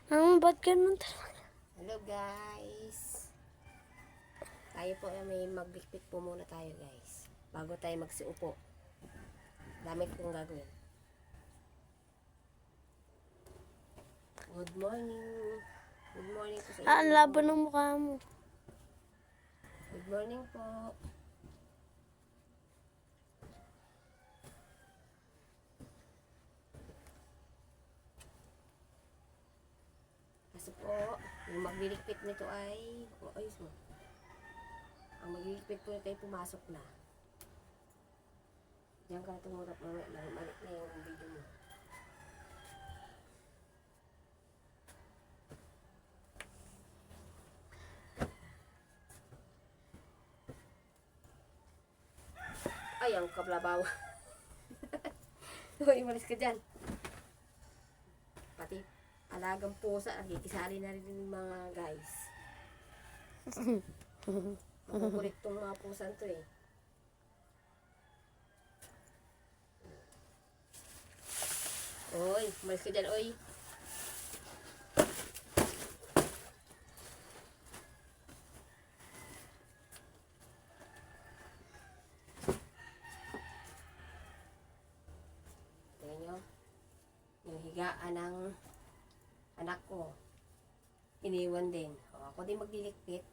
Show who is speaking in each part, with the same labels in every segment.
Speaker 1: Ba't ganun talaga?
Speaker 2: Hello guys. Tayo po ay may maglikpit po muna tayo guys. Bago tayo magsiupo. Dami kong gagawin. Good morning. Good morning po sa inyo.
Speaker 1: Ang labo ng mukha mo.
Speaker 2: Good morning po. Kasi po, yung maglilikpit nito ay, ayos mo. Ang maglilikpit po nito ay pumasok na. Diyan ka tumurap mo, malik na yung video mo. Ay, ang kablabaw. Uy, umalis ka dyan. Pati alagang pusa, nakikisali na rin yung mga guys. Makukulit tong mga pusan to eh. Uy, umalis ka dyan, uy. Tingnan nyo. Yung higaan ng anak ko. Iniwan din. O, ako din maglilikpit.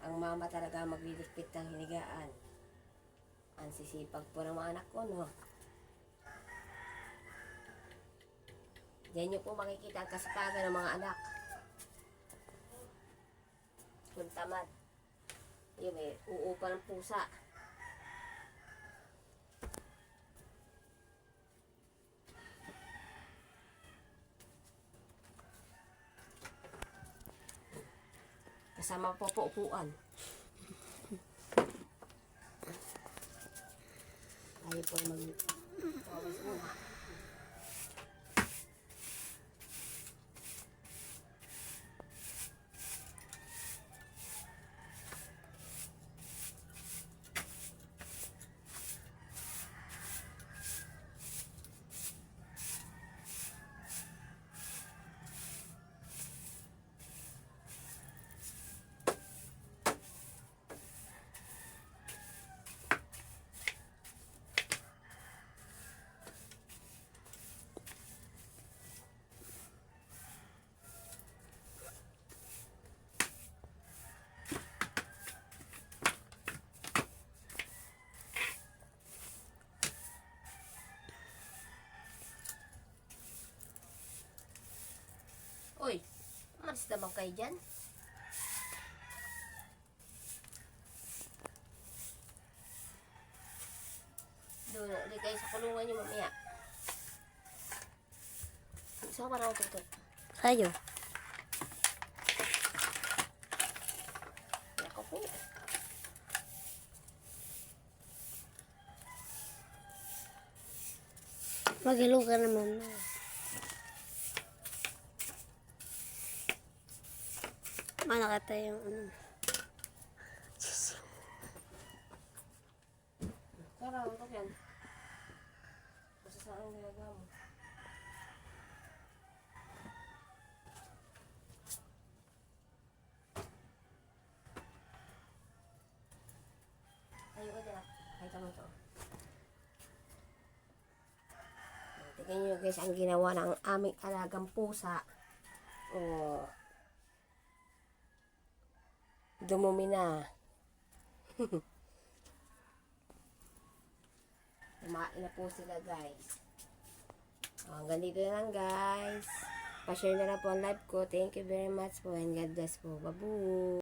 Speaker 2: Ang mama talaga maglilikpit ng hinigaan. Ang sisipag po ng mga anak ko, no? Diyan nyo po makikita ang kasipagan ng mga anak. Kung tamad. Yun eh, uupa ng pusa. Kasama po po upuan. Tayo po mag-pawis muna. Uy, malis naman kayo dyan. Doon, ulit kayo sa kulungan nyo mamaya. Saan ka parang tutot?
Speaker 1: Sa'yo.
Speaker 2: Ako po.
Speaker 1: Maghilo ka naman. Manakata yung ano.
Speaker 2: Kara, ito yan. Basta saan ang nilagawa mo. Ayoko din ah. Kahit mo ito. Tingnan nyo guys ang ginawa ng aming alagang pusa. Oh. Dumumi na. Kumain na po sila guys. Hanggang dito na lang guys. Pa-share na lang po ang live ko. Thank you very much po and God bless po. Babu!